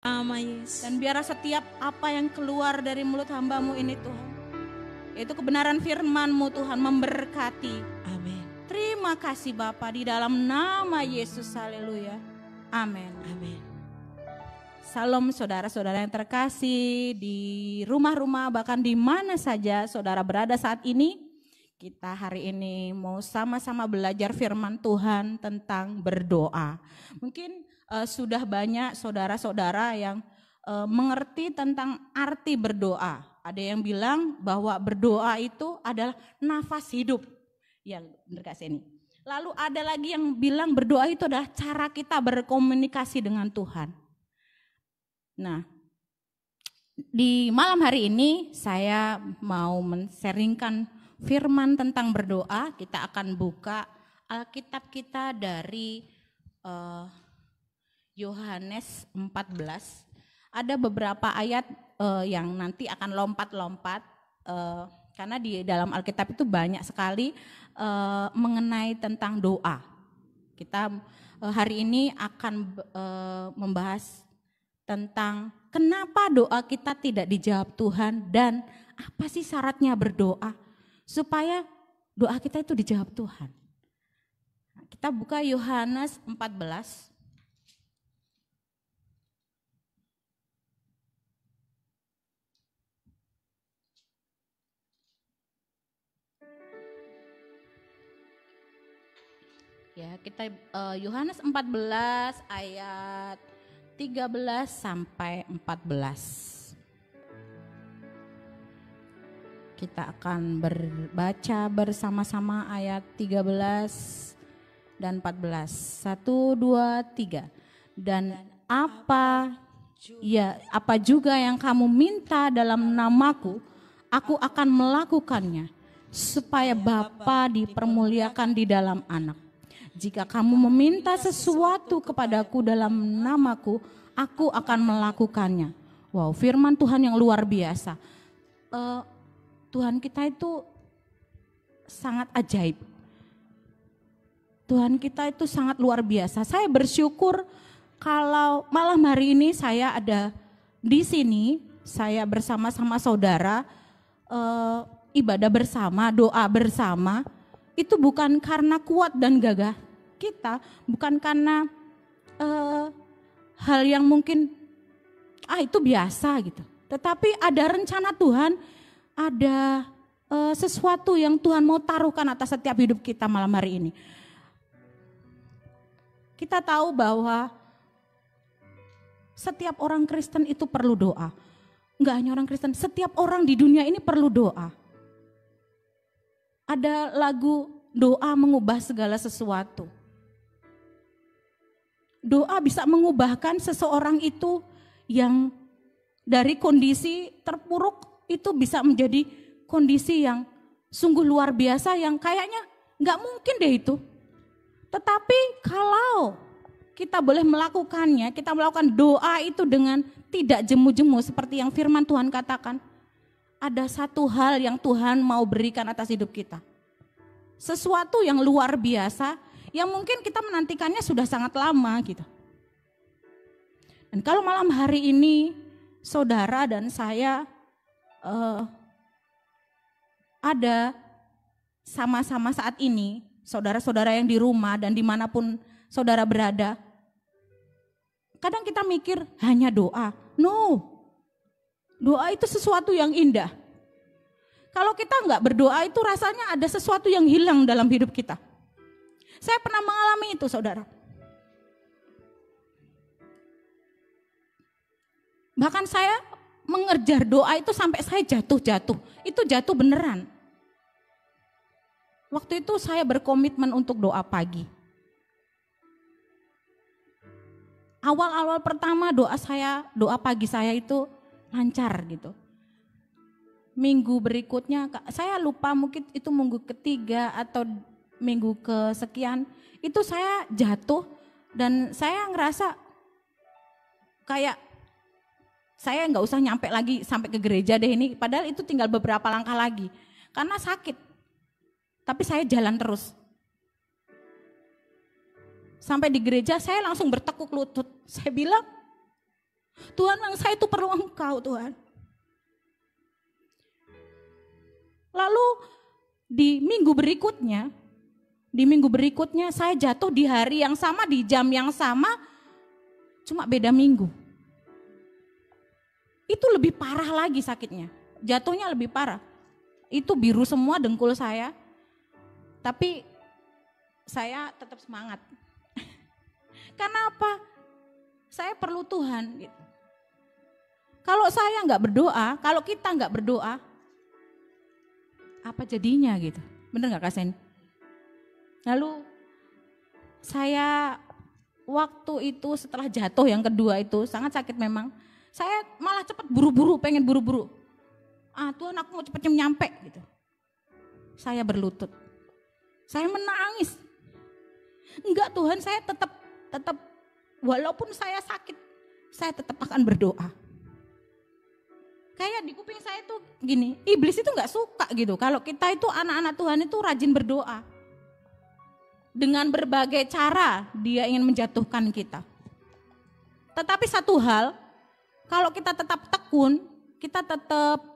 Nama Yesus. Dan biarlah setiap apa yang keluar dari mulut hamba-Mu ini Tuhan, yaitu kebenaran firman-Mu Tuhan, memberkati. Amin. Terima kasih Bapa, di dalam nama Yesus, haleluya. Amin. Amin. Salam saudara-saudara yang terkasih di rumah-rumah, bahkan di mana saja saudara berada saat ini. Kita hari ini mau sama-sama belajar firman Tuhan tentang berdoa. Mungkin sudah banyak saudara-saudara yang mengerti tentang arti berdoa. Ada yang bilang bahwa berdoa itu adalah nafas hidup. Yang benar kasih ini. Lalu ada lagi yang bilang berdoa itu adalah cara kita berkomunikasi dengan Tuhan. Nah, di malam hari ini saya mau men-sharingkan firman tentang berdoa. Kita akan buka Alkitab kita dari Yohanes 14. Ada beberapa ayat yang nanti akan lompat-lompat karena di dalam Alkitab itu banyak sekali mengenai tentang doa. Kita hari ini akan membahas tentang kenapa doa kita tidak dijawab Tuhan dan apa sih syaratnya berdoa supaya doa kita itu dijawab Tuhan. Kita buka Yohanes 14. Ya, kita Yohanes 14 ayat 13 sampai 14. Kita akan berbaca bersama-sama ayat 13 dan 14. 1, 2, 3. Dan apa juga yang kamu minta dalam namaku, aku akan melakukannya, supaya Bapa dipermuliakan di dalam Anak. Jika kamu meminta sesuatu kepadaku dalam namaku, aku akan melakukannya. Wow, firman Tuhan yang luar biasa. Tuhan kita itu sangat ajaib. Tuhan kita itu sangat luar biasa. Saya bersyukur kalau malam hari ini saya ada di sini, saya bersama-sama saudara, ibadah bersama, doa bersama. Itu bukan karena kuat dan gagah kita, bukan karena hal yang mungkin itu biasa gitu. Tetapi ada rencana Tuhan, ada sesuatu yang Tuhan mau taruhkan atas setiap hidup kita malam hari ini. Kita tahu bahwa setiap orang Kristen itu perlu doa. Enggak hanya orang Kristen, setiap orang di dunia ini perlu doa. Ada lagu doa mengubah segala sesuatu. Doa bisa mengubahkan seseorang itu yang dari kondisi terpuruk itu bisa menjadi kondisi yang sungguh luar biasa yang kayaknya nggak mungkin deh itu. Tetapi kalau kita boleh melakukannya, kita melakukan doa itu dengan tidak jemu-jemu seperti yang firman Tuhan katakan. Ada satu hal yang Tuhan mau berikan atas hidup kita. Sesuatu yang luar biasa yang mungkin kita menantikannya sudah sangat lama gitu. Dan kalau malam hari ini saudara dan saya ada sama-sama saat ini, saudara-saudara yang di rumah dan dimanapun saudara berada, kadang kita mikir hanya doa. No, doa itu sesuatu yang indah. Kalau kita enggak berdoa itu rasanya ada sesuatu yang hilang dalam hidup kita. Saya pernah mengalami itu saudara. Bahkan saya mengejar doa itu sampai saya jatuh-jatuh. Itu jatuh beneran. Waktu itu saya berkomitmen untuk doa pagi. Awal-awal pertama doa pagi saya itu lancar gitu. Minggu berikutnya, saya lupa mungkin itu minggu ketiga atau minggu kesekian, itu saya jatuh dan saya ngerasa kayak saya nggak usah nyampe lagi sampai ke gereja deh ini, padahal itu tinggal beberapa langkah lagi karena sakit. Tapi saya jalan terus. Sampai di gereja saya langsung bertekuk lutut. Saya bilang, Tuhan yang saya itu perlu Engkau Tuhan. Lalu di minggu berikutnya saya jatuh di hari yang sama, di jam yang sama, cuma beda minggu. Itu lebih parah lagi sakitnya, jatuhnya lebih parah. Itu biru semua dengkul saya, tapi saya tetap semangat. Karena apa? Saya perlu Tuhan. Gitu. Kalau saya nggak berdoa, kalau kita nggak berdoa, apa jadinya gitu? Bener nggak Kak Sen? Lalu saya waktu itu setelah jatuh yang kedua itu sangat sakit memang. Saya malah cepat pengen buru-buru. Tuhan aku mau cepet nyampe gitu. Saya berlutut. Saya menangis. Enggak Tuhan, saya tetap walaupun saya sakit, saya tetap akan berdoa. Kayak di kuping saya tuh gini, iblis itu enggak suka gitu. Kalau kita itu anak-anak Tuhan itu rajin berdoa. Dengan berbagai cara dia ingin menjatuhkan kita. Tetapi satu hal, kalau kita tetap tekun, kita tetap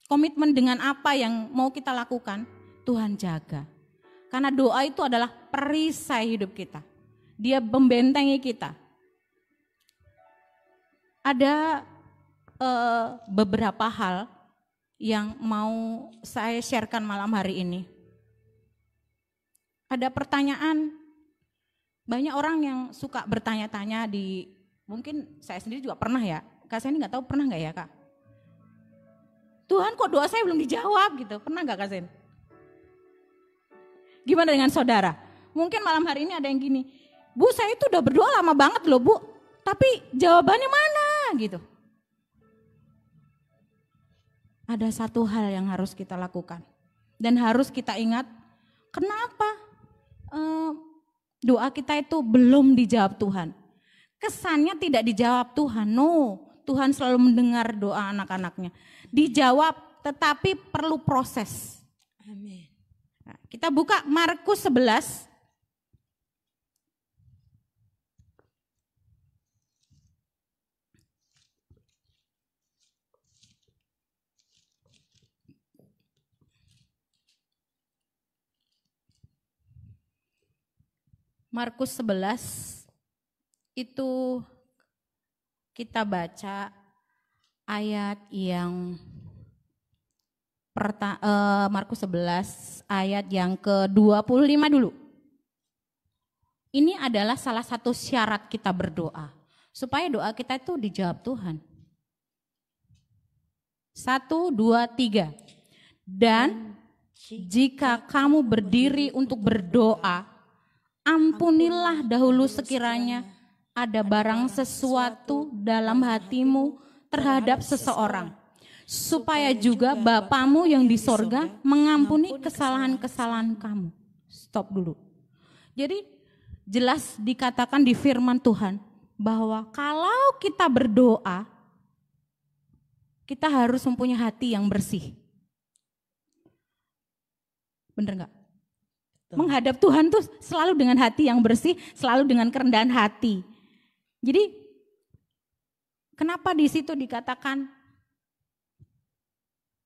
komitmen dengan apa yang mau kita lakukan, Tuhan jaga. Karena doa itu adalah perisai hidup kita. Dia membentengi kita. Ada beberapa hal yang mau saya sharekan malam hari ini. Ada pertanyaan, banyak orang yang suka bertanya-tanya mungkin saya sendiri juga pernah ya. Kak Sen nggak tahu pernah nggak ya Kak? Tuhan kok doa saya belum dijawab gitu, pernah nggak Kak Sen? Gimana dengan saudara? Mungkin malam hari ini ada yang gini, Bu saya itu udah berdoa lama banget loh Bu, tapi jawabannya mana gitu. Ada satu hal yang harus kita lakukan dan harus kita ingat, kenapa doa kita itu belum dijawab Tuhan. Kesannya tidak dijawab Tuhan, no. Tuhan selalu mendengar doa anak-anaknya. Dijawab tetapi perlu proses. Amin. Nah, kita buka Markus 11. Markus 11 itu kita baca ayat yang Markus 11 ayat yang ke-25 dulu. Ini adalah salah satu syarat kita berdoa, supaya doa kita itu dijawab Tuhan. 1, 2, 3. Dan jika kamu berdiri untuk berdoa, ampunilah dahulu sekiranya ada barang sesuatu dalam hatimu terhadap seseorang, supaya juga Bapamu yang di sorga mengampuni kesalahan-kesalahan kamu. Stop dulu. Jadi jelas dikatakan di firman Tuhan bahwa kalau kita berdoa, kita harus mempunyai hati yang bersih. Bener gak? Menghadap Tuhan tuh selalu dengan hati yang bersih, selalu dengan kerendahan hati. Jadi kenapa di situ dikatakan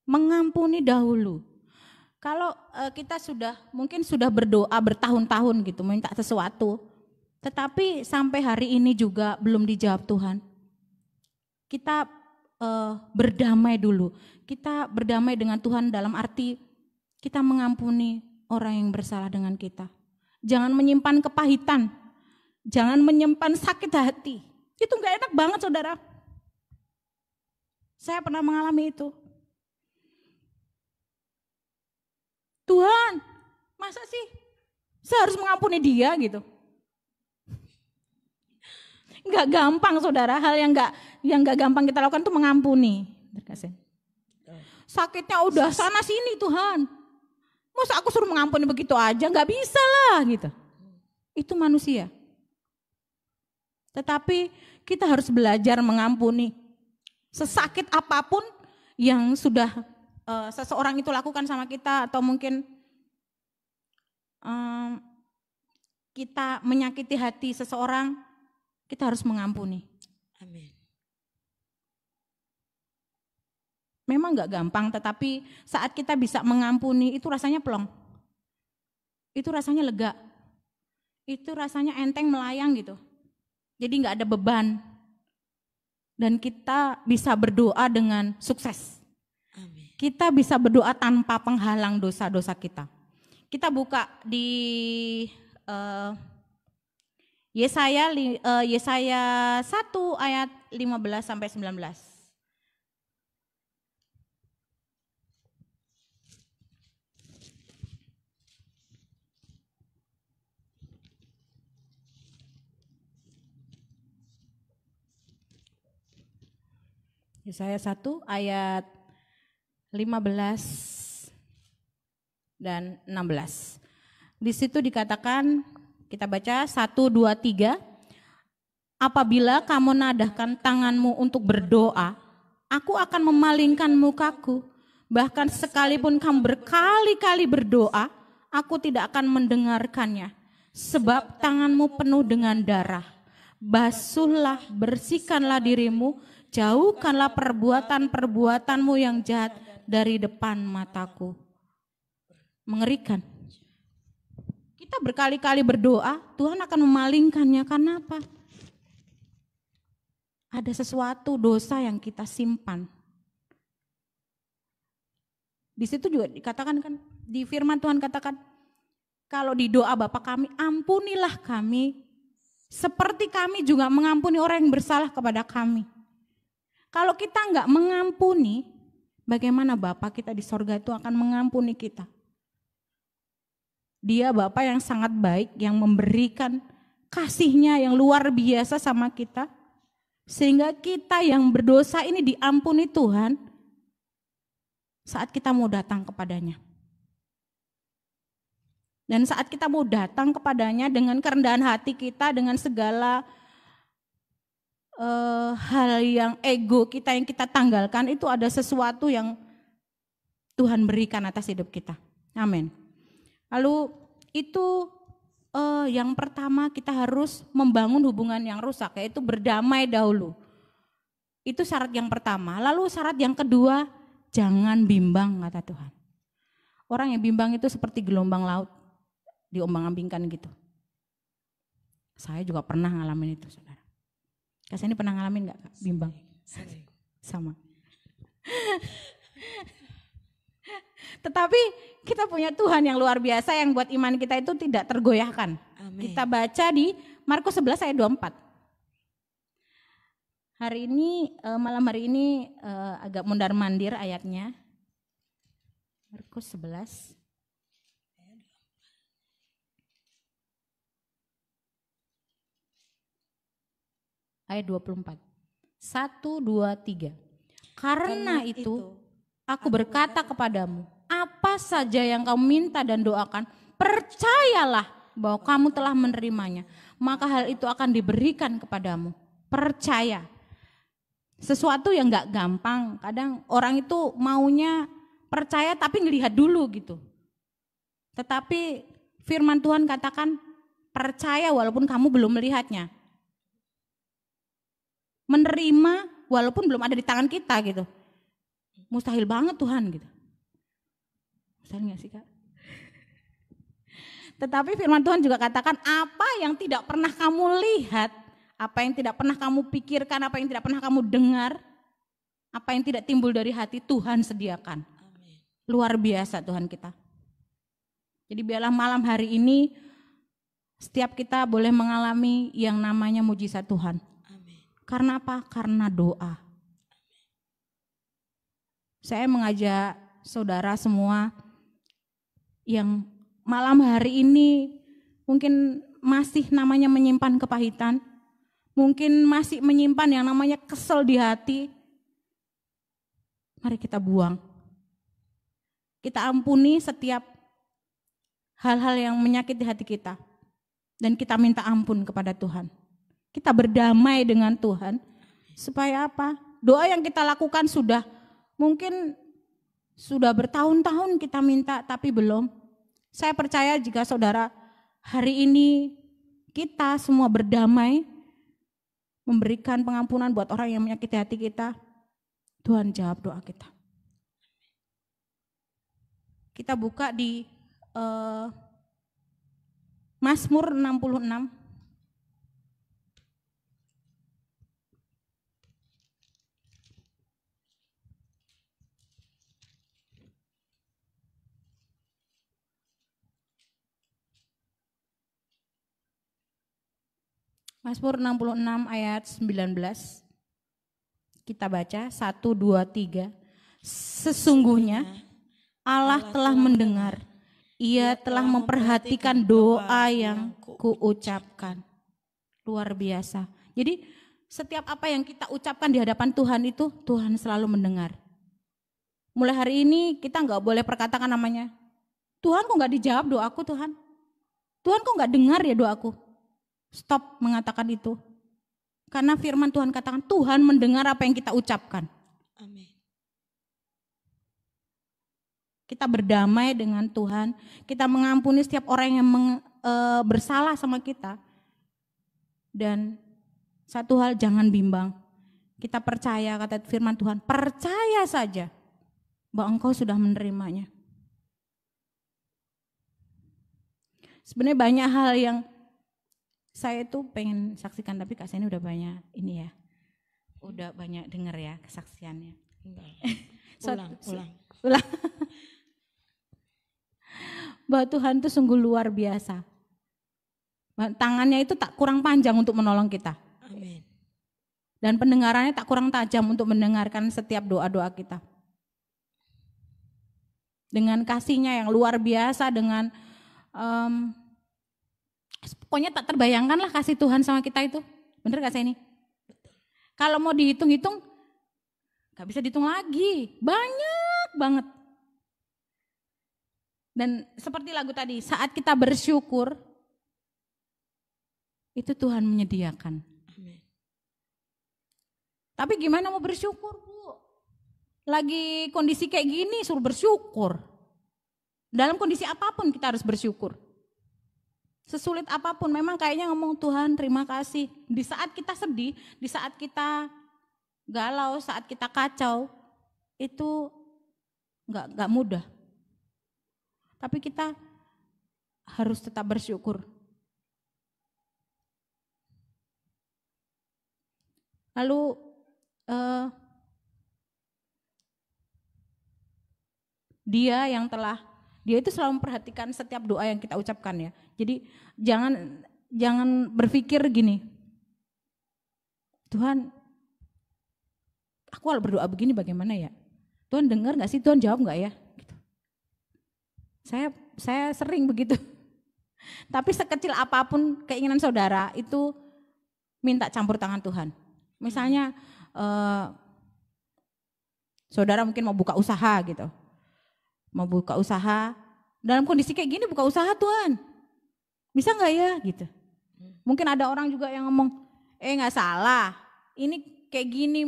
mengampuni dahulu? Kalau kita mungkin sudah berdoa bertahun-tahun gitu minta sesuatu, tetapi sampai hari ini juga belum dijawab Tuhan. Kita berdamai dulu. Kita berdamai dengan Tuhan dalam arti kita mengampuni orang yang bersalah dengan kita. Jangan menyimpan kepahitan. Jangan menyimpan sakit hati. Itu gak enak banget saudara. Saya pernah mengalami itu. Tuhan, masa sih saya harus mengampuni dia gitu? Gak gampang saudara, hal yang gak gampang kita lakukan itu mengampuni. Sakitnya udah sana sini Tuhan. Masa aku suruh mengampuni begitu aja? Gak bisa lah gitu. Itu manusia. Tetapi kita harus belajar mengampuni. Sesakit apapun yang sudah seseorang itu lakukan sama kita, atau mungkin kita menyakiti hati seseorang, kita harus mengampuni. Amin. Memang gak gampang, tetapi saat kita bisa mengampuni itu rasanya plong. Itu rasanya lega. Itu rasanya enteng melayang gitu. Jadi gak ada beban. Dan kita bisa berdoa dengan sukses. Amin. Kita bisa berdoa tanpa penghalang dosa-dosa kita. Kita buka di Yesaya 1 ayat 15 sampai 19. Yesaya 1 ayat 15 dan 16. Di situ dikatakan, kita baca 1, 2, 3. Apabila kamu nadahkan tanganmu untuk berdoa, aku akan memalingkan mukaku. Bahkan sekalipun kamu berkali-kali berdoa, aku tidak akan mendengarkannya. Sebab tanganmu penuh dengan darah. Basuhlah, bersihkanlah dirimu, jauhkanlah perbuatan-perbuatanmu yang jahat dari depan mataku. Mengerikan. Kita berkali-kali berdoa, Tuhan akan memalingkannya. Karena apa? Ada sesuatu dosa yang kita simpan. Di situ juga dikatakan kan, di firman Tuhan katakan, kalau di doa Bapa kami, ampunilah kami, seperti kami juga mengampuni orang yang bersalah kepada kami. Kalau kita enggak mengampuni, bagaimana Bapa kita di sorga itu akan mengampuni kita? Dia Bapa yang sangat baik, yang memberikan kasih-Nya yang luar biasa sama kita. Sehingga kita yang berdosa ini diampuni Tuhan saat kita mau datang kepadanya. Dan saat kita mau datang kepadanya dengan kerendahan hati kita, dengan segala hal yang ego kita yang kita tanggalkan, itu ada sesuatu yang Tuhan berikan atas hidup kita. Amin. Lalu itu yang pertama kita harus membangun hubungan yang rusak, yaitu berdamai dahulu. Itu syarat yang pertama. Lalu syarat yang kedua, jangan bimbang, kata Tuhan. Orang yang bimbang itu seperti gelombang laut, diombang-ambingkan gitu. Saya juga pernah ngalamin itu, saudara. Kak ini pernah ngalamin gak, Kak? Bimbang? Sama. Tetapi kita punya Tuhan yang luar biasa yang buat iman kita itu tidak tergoyahkan. Amin. Kita baca di Markus 11 ayat 24. Malam hari ini agak mundar-mandir ayatnya. Markus 11 ayat 24. 1, 2, 3. Karena itu aku berkata kepadamu, apa saja yang kamu minta dan doakan, percayalah bahwa kamu telah menerimanya, maka hal itu akan diberikan kepadamu. Percaya. Sesuatu yang gak gampang, kadang orang itu maunya percaya tapi ngelihat dulu gitu. Tetapi firman Tuhan katakan percaya walaupun kamu belum melihatnya. Menerima walaupun belum ada di tangan kita gitu. Mustahil banget Tuhan gitu. Mustahil gak sih Kak? Tetapi firman Tuhan juga katakan apa yang tidak pernah kamu lihat, apa yang tidak pernah kamu pikirkan, apa yang tidak pernah kamu dengar, apa yang tidak timbul dari hati, Tuhan sediakan. Amin. Luar biasa Tuhan kita. Jadi biarlah malam hari ini setiap kita boleh mengalami yang namanya mujizat Tuhan. Amin. Karena apa? Karena doa. Saya mengajak saudara semua yang malam hari ini mungkin masih namanya menyimpan kepahitan, mungkin masih menyimpan yang namanya kesel di hati, mari kita buang. Kita ampuni setiap hal-hal yang menyakiti hati kita dan kita minta ampun kepada Tuhan. Kita berdamai dengan Tuhan supaya apa? Doa yang kita lakukan mungkin sudah bertahun-tahun kita minta tapi belum. Saya percaya jika saudara hari ini kita semua berdamai memberikan pengampunan buat orang yang menyakiti hati kita, Tuhan jawab doa kita. Kita buka di Mazmur 66. Mazmur 66 ayat 19. Kita baca 1, 2, 3. Sesungguhnya Allah telah mendengar, Ia telah memperhatikan doa yang kuucapkan. Luar biasa. Jadi setiap apa yang kita ucapkan di hadapan Tuhan itu Tuhan selalu mendengar. Mulai hari ini kita nggak boleh perkatakan namanya, Tuhan kok nggak dijawab doaku Tuhan? Tuhan kok nggak dengar ya doaku? Stop mengatakan itu. Karena firman Tuhan katakan Tuhan mendengar apa yang kita ucapkan. Amin. Kita berdamai dengan Tuhan. Kita mengampuni setiap orang yang bersalah sama kita. Dan satu hal jangan bimbang. Kita percaya kata firman Tuhan. Percaya saja bahwa engkau sudah menerimanya. Sebenarnya banyak hal yang saya tuh pengen saksikan, tapi Kak Seni udah banyak ini ya, udah banyak dengar ya kesaksiannya. Ulang. Bahwa Tuhan tuh sungguh luar biasa. Tangannya itu tak kurang panjang untuk menolong kita. Amin. Dan pendengarannya tak kurang tajam untuk mendengarkan setiap doa-doa kita. Dengan kasihnya yang luar biasa, dengan pokoknya tak terbayangkan lah kasih Tuhan sama kita itu. Bener gak saya ini? Kalau mau dihitung-hitung, gak bisa dihitung lagi. Banyak banget. Dan seperti lagu tadi, saat kita bersyukur, itu Tuhan menyediakan. Amin. Tapi gimana mau bersyukur, Bu? Lagi kondisi kayak gini, suruh bersyukur. Dalam kondisi apapun kita harus bersyukur. Sesulit apapun, memang kayaknya ngomong Tuhan terima kasih. Di saat kita sedih, di saat kita galau, saat kita kacau, itu nggak mudah. Tapi kita harus tetap bersyukur. Lalu Dia itu selalu memperhatikan setiap doa yang kita ucapkan ya. Jadi jangan berpikir gini, Tuhan, aku kalau berdoa begini bagaimana ya? Tuhan dengar nggak sih? Tuhan jawab nggak ya? Gitu. Saya sering begitu. Tapi sekecil apapun keinginan saudara itu minta campur tangan Tuhan. Misalnya saudara mungkin mau buka usaha gitu. Mau buka usaha, dalam kondisi kayak gini buka usaha Tuhan. Bisa gak ya gitu. Mungkin ada orang juga yang ngomong, gak salah, ini kayak gini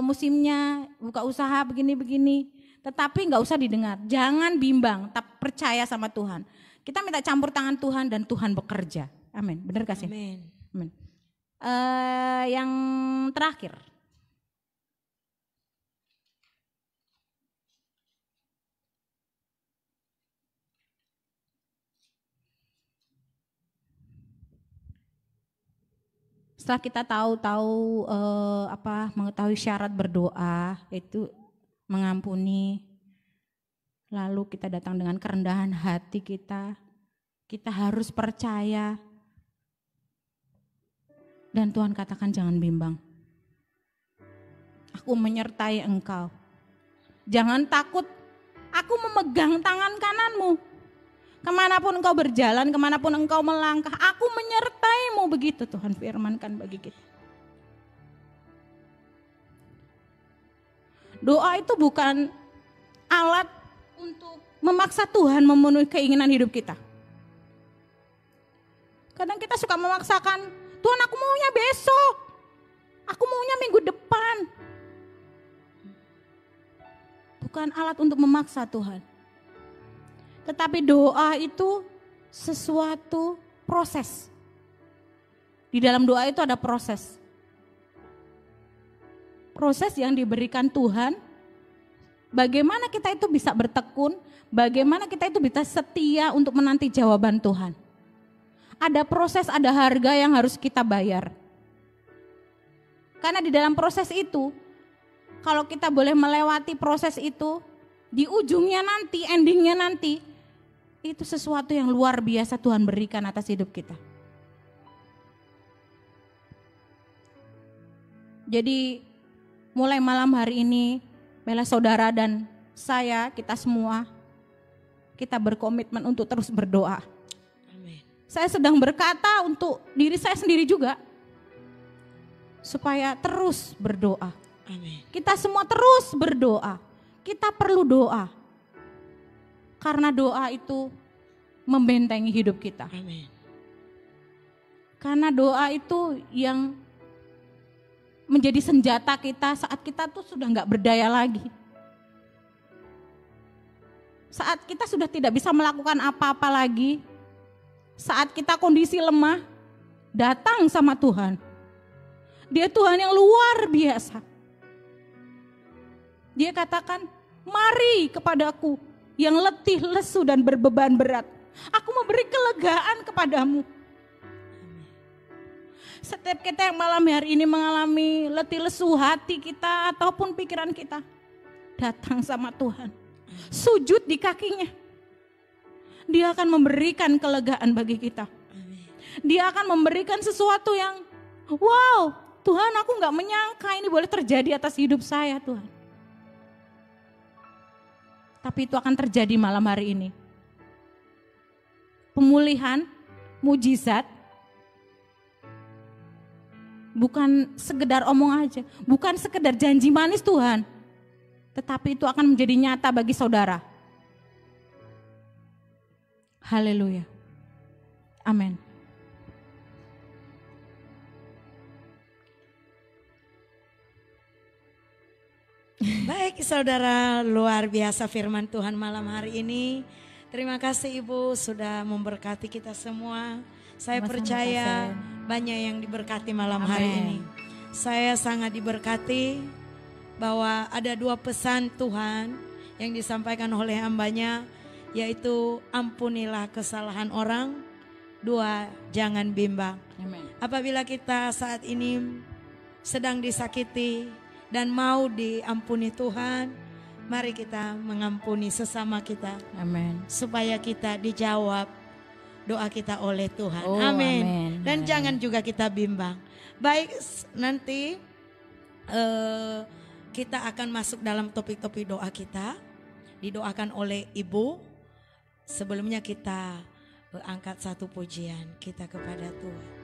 musimnya buka usaha begini-begini. Tetapi gak usah didengar, jangan bimbang, tapi percaya sama Tuhan. Kita minta campur tangan Tuhan dan Tuhan bekerja. Amin, benar gak sih? Amin. Amin. Yang terakhir. Setelah kita mengetahui syarat berdoa itu mengampuni, lalu kita datang dengan kerendahan hati kita harus percaya. Dan Tuhan katakan jangan bimbang. Aku menyertai engkau. Jangan takut, aku memegang tangan kananmu. Kemanapun engkau berjalan, kemanapun engkau melangkah, aku menyertaimu. Begitu Tuhan firmankan bagi kita. Doa itu bukan alat untuk memaksa Tuhan memenuhi keinginan hidup kita. Kadang kita suka memaksakan, Tuhan aku maunya besok, aku maunya minggu depan. Bukan alat untuk memaksa Tuhan. Tetapi doa itu sesuatu proses. Di dalam doa itu ada proses. proses yang diberikan Tuhan, bagaimana kita itu bisa bertekun, bagaimana kita itu bisa setia untuk menanti jawaban Tuhan. Ada proses, ada harga yang harus kita bayar. Karena di dalam proses itu, kalau kita boleh melewati proses itu, di ujungnya nanti, endingnya nanti, itu sesuatu yang luar biasa Tuhan berikan atas hidup kita. Jadi mulai malam hari ini, Bella saudara dan saya, kita semua, kita berkomitmen untuk terus berdoa. Amin. Saya sedang berkata untuk diri saya sendiri juga, supaya terus berdoa. Amin. Kita semua terus berdoa. Kita perlu doa. Karena doa itu membentengi hidup kita. Amin. Karena doa itu yang menjadi senjata kita saat kita tuh sudah nggak berdaya lagi. Saat kita sudah tidak bisa melakukan apa-apa lagi. Saat kita kondisi lemah, datang sama Tuhan. Dia Tuhan yang luar biasa. Dia katakan, mari kepadaku yang letih, lesu dan berbeban berat. Aku memberi kelegaan kepadamu. Setiap kita yang malam hari ini mengalami letih lesu hati kita ataupun pikiran kita, datang sama Tuhan. Sujud di kakinya. Dia akan memberikan kelegaan bagi kita. Dia akan memberikan sesuatu yang wow, Tuhan, aku gak menyangka ini boleh terjadi atas hidup saya, Tuhan. Tapi itu akan terjadi malam hari ini. Pemulihan, mujizat, bukan sekedar omong aja, bukan sekedar janji manis Tuhan. Tetapi itu akan menjadi nyata bagi saudara. Haleluya. Amin. Baik saudara, luar biasa firman Tuhan malam hari ini. Terima kasih Ibu sudah memberkati kita semua. Saya percaya banyak yang diberkati malam hari ini. Saya sangat diberkati bahwa ada dua pesan Tuhan yang disampaikan oleh hambanya, yaitu ampunilah kesalahan orang, dua, jangan bimbang. Amen. Apabila kita saat ini sedang disakiti dan mau diampuni Tuhan, mari kita mengampuni sesama kita. Amin. Supaya kita dijawab doa kita oleh Tuhan. Oh, amin. amin. Dan amin. jangan juga kita bimbang. Baik, nanti kita akan masuk dalam topik-topik doa kita. Didoakan oleh Ibu. Sebelumnya kita angkat satu pujian kita kepada Tuhan.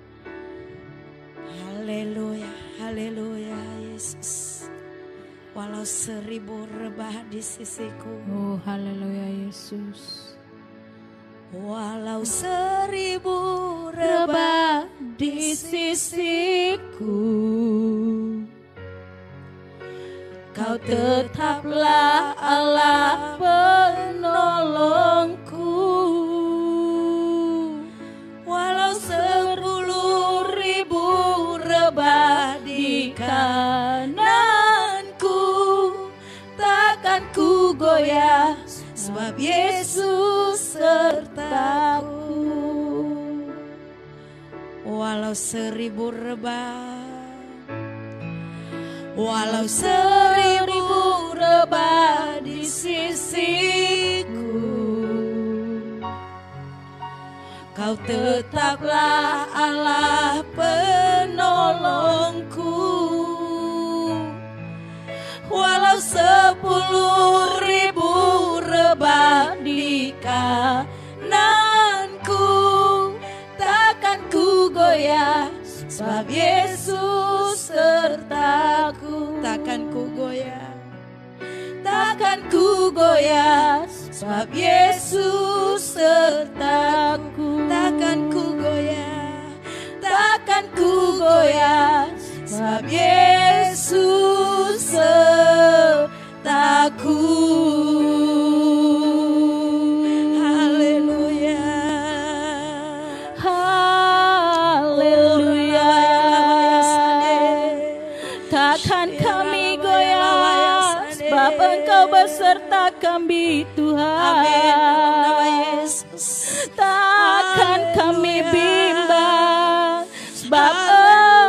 Haleluya, haleluya Yesus. Walau 1000 rebah di sisiku. Oh haleluya Yesus. Walau 1000 rebah di sisiku, Kau tetaplah Allah penolongku. Walau 10.000 rebah di kananku, takkan ku goyah, sebab Yesus sertaku. Walau 1000 rebah, walau 1000 rebah di sisiku, Kau tetaplah Allah penolongku. Walau 10.000 rebah di kananku, takkan ku goyah, sebab Yesus sertaku. Takkan ku goyah, takkan ku goyah, sebab Yesus sertaku. Takkan ku goyah, takkan ku goyah, sebab Yesus sertaku. Haleluya, haleluya. takkan kami goyah, sebab Engkau beserta kami Tuhan. Amin. Dalam nama Yesus. Takkan kami bimbang, sebab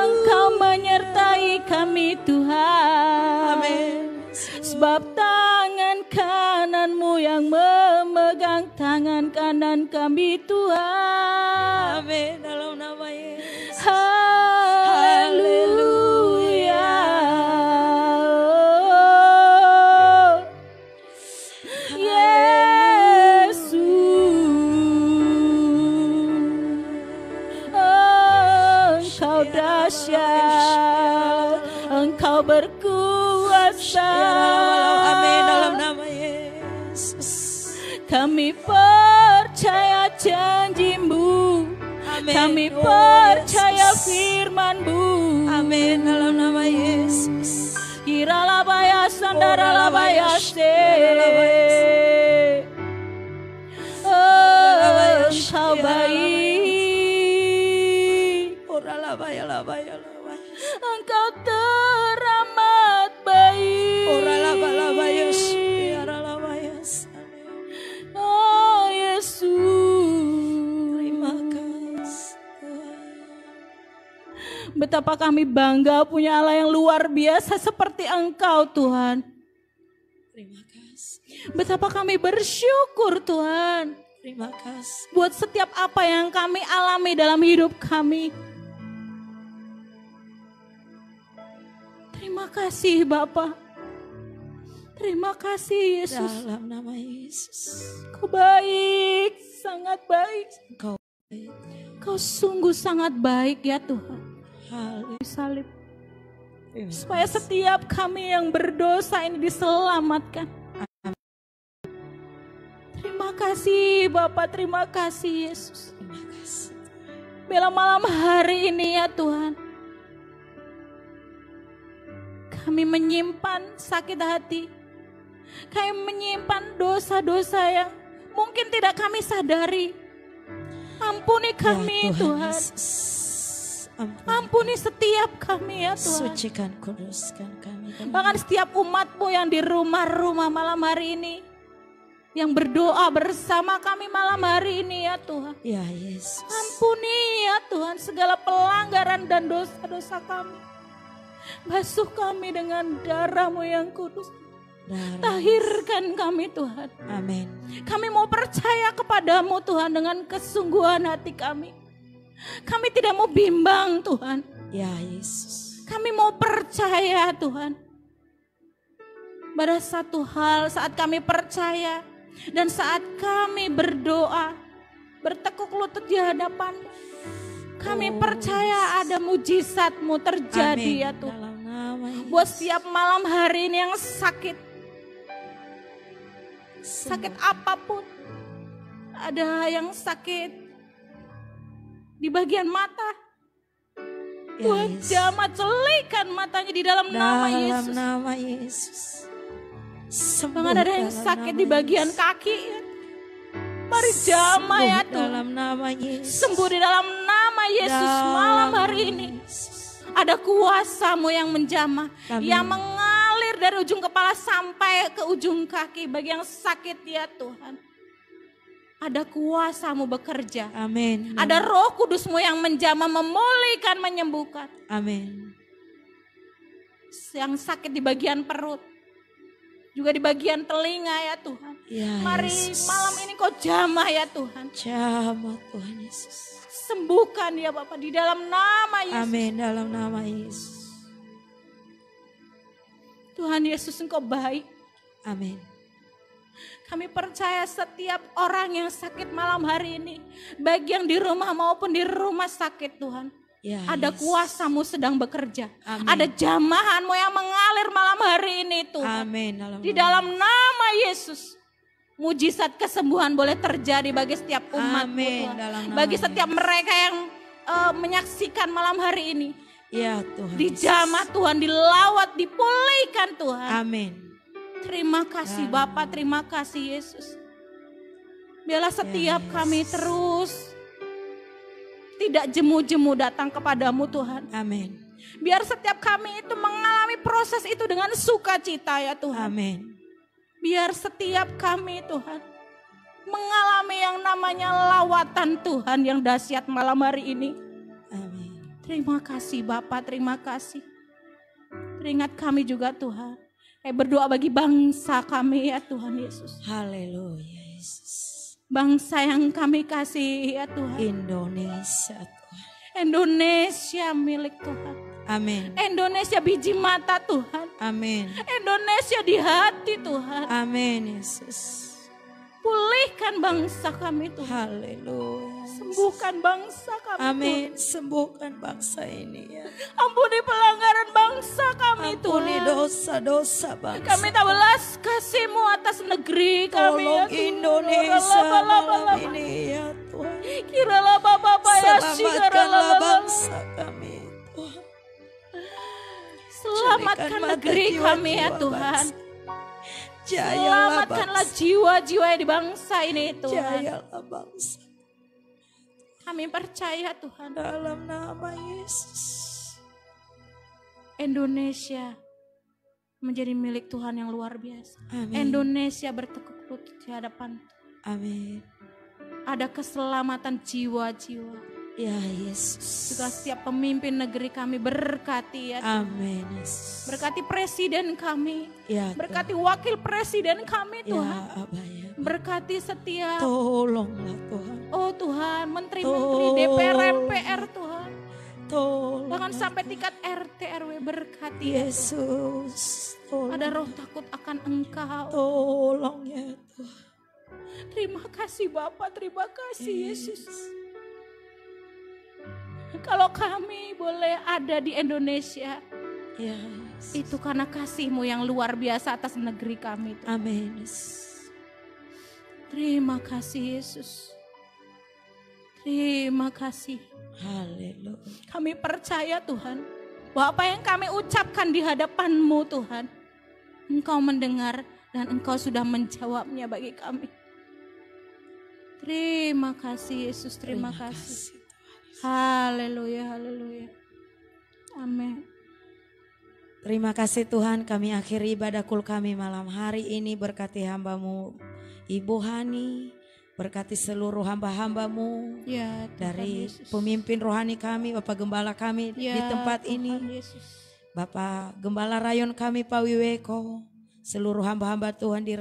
Engkau menyertai kami Tuhan. Amin. Sebab tangan kanan-Mu yang memegang tangan kanan kami Tuhan. Amin. Dalam nama Yesus. Haleluya. Yesus, Engkau dahsyat, Engkau berkuasa. Amin. Dalam nama Yesus. Kami percaya janji-Mu. Amin. Kami Oh, percaya Yesus. firman-Mu. Amin. Dalam nama Yesus. Kiralah bayas sandara bayas. Engkau baik. Engkau teramat baik. Oh Yesus. Terima kasih. Betapa kami bangga punya Allah yang luar biasa seperti Engkau Tuhan. Terima kasih. Betapa kami bersyukur Tuhan. Terima kasih. Buat setiap apa yang kami alami dalam hidup kami. Terima kasih Bapa. Terima kasih Yesus. Dalam nama Yesus. Kau baik, sangat baik. Engkau baik. Kau sungguh sangat baik ya Tuhan. Haleluya. Salib. Supaya setiap kami yang berdosa ini diselamatkan. Terima kasih Bapak, terima kasih Yesus. Terima kasih. Bila malam hari ini ya Tuhan, kami menyimpan sakit hati. Kami menyimpan dosa-dosa yang mungkin tidak kami sadari. Ampuni kami Ya Tuhan. Yesus. Ampuni setiap kami ya Tuhan. Sucikan, kuduskan kami. Bahkan setiap umat-Mu yang di rumah-rumah malam hari ini, yang berdoa bersama kami malam hari ini ya Tuhan. Ya Yesus. Ampuni ya Tuhan segala pelanggaran dan dosa-dosa kami. Basuh kami dengan darah-Mu yang kudus. Tahirkan kami Tuhan. Amin. Kami mau percaya kepadamu Tuhan dengan kesungguhan hati kami. Kami tidak mau bimbang Tuhan. Ya Yesus. Kami mau percaya Tuhan. Pada satu hal saat kami percaya dan saat kami berdoa, bertekuk lutut di hadapan-Mu, kami percaya ada mujizat-Mu terjadi Amin. ya Tuhan. Dalam nama Yesus. Buat setiap malam hari ini yang sakit apapun, ada yang sakit di bagian mata, Ya Tuhan Yesus. jamah celikan matanya di dalam nama Yesus. Dalam nama Yesus. Sembuh Bahkan ada yang dalam sakit nama di bagian Yesus. kaki ya. Mari jamah ya Sembuh Tuhan. dalam nama Yesus. Sembuh di dalam nama Yesus malam hari ini. Ada kuasa-Mu yang menjamah, Amin. yang mengalir dari ujung kepala sampai ke ujung kaki bagi yang sakit ya Tuhan. Ada kuasa-Mu bekerja. Amin. Ada Roh Kudus-Mu yang menjamah, memulihkan, menyembuhkan. Amin. Yang sakit di bagian perut, juga di bagian telinga ya Tuhan. Ya Mari Yesus. malam ini Kau jamah ya Tuhan. Jamah Tuhan Yesus. Sembuhkan ya Bapak di dalam nama Yesus. Amin. Dalam nama Yesus. Tuhan Yesus Engkau baik. Amin. Kami percaya setiap orang yang sakit malam hari ini, baik yang di rumah maupun di rumah sakit Tuhan. Ya, Ada Yesus. kuasa-Mu sedang bekerja. Amin. Ada jamahan-Mu yang mengalir malam hari ini Tuhan. Amin. Di dalam nama Yesus, mujizat kesembuhan boleh terjadi bagi setiap umat-Mu Amin. Tuhan. Dalam nama Bagi setiap Yesus. mereka yang menyaksikan malam hari ini. Ya Tuhan. Dijamah Tuhan, dilawat, dipulihkan Tuhan. Amin. Terima kasih Ya. Bapa, terima kasih Yesus. Biarlah setiap Yes. kami terus tidak jemu-jemu datang kepadamu Tuhan. Amin. Biar setiap kami itu mengalami proses itu dengan sukacita ya Tuhan. Amin. Biar setiap kami Tuhan mengalami yang namanya lawatan Tuhan yang dahsyat malam hari ini. Amin. Terima kasih Bapak, terima kasih. Teringat kami juga Tuhan. Berdoa bagi bangsa kami ya Tuhan Yesus. Haleluya Yesus. Bangsa yang kami kasih ya Tuhan. Indonesia Tuhan. Indonesia milik Tuhan. Amin. Indonesia biji mata Tuhan. Amin. Indonesia di hati Tuhan. Amin Yesus. Pulihkan bangsa kami Tuhan. Haleluya. Sembuhkan bangsa kami Amin. Tuhan. Sembuhkan bangsa ini ya. Ampuni pelanggaran bangsa kami Ampuni Tuhan. dosa-dosa bangsa. Kami tak belas kasih-Mu atas negeri kami ya Tolong Tuhan. Indonesia malam ini ya Tuhan. Kiralah Bapak ya Selamatkanlah bangsa kami Tuhan. Selamatkan negeri kami ya Tuhan. Jayalah Selamatkanlah bangsa. jiwa-jiwa di bangsa ini Tuhan. Jayalah bangsa. Kami percaya Tuhan. Dalam nama Yesus. Indonesia menjadi milik Tuhan yang luar biasa. Amin. Indonesia bertekuk lutut di hadapan Tuhan. Amin. Ada keselamatan jiwa-jiwa. Ya Yesus. Juga setiap pemimpin negeri kami berkati ya Tuhan. Amin Yesus. Berkati presiden kami. Ya, Berkati wakil presiden kami ya Tuhan. Abah ya. Berkati setiap Tolonglah Tuhan. oh Tuhan menteri-menteri DPR MPR Tuhan. Tolong. Bahkan sampai tingkat RT RW berkati ya Tuhan. Yesus. Tolong. Ada roh takut akan Engkau. Tolong ya Tuhan. Terima kasih Bapak, terima kasih Yesus. Kalau kami boleh ada di Indonesia, Ya. itu karena kasih-Mu yang luar biasa atas negeri kami. Tuhan. Amin. Yesus. Terima kasih Yesus. Terima kasih. Haleluya. Kami percaya Tuhan, bahwa apa yang kami ucapkan di hadapan-Mu Tuhan, Engkau mendengar dan Engkau sudah menjawabnya bagi kami. Terima kasih Yesus, terima kasih. Haleluya, haleluya. Amin. Terima kasih Tuhan, kami akhiri ibadah kul kami malam hari ini. Berkati hamba-Mu Ibu Hani, berkati seluruh hamba-hamba-Mu, Ya, Tuhan dari Yesus. pemimpin rohani kami, Bapak Gembala kami Ya, di tempat Tuhan ini, Yesus. Bapak Gembala Rayon kami Pak Wiweko, seluruh hamba-hamba Tuhan di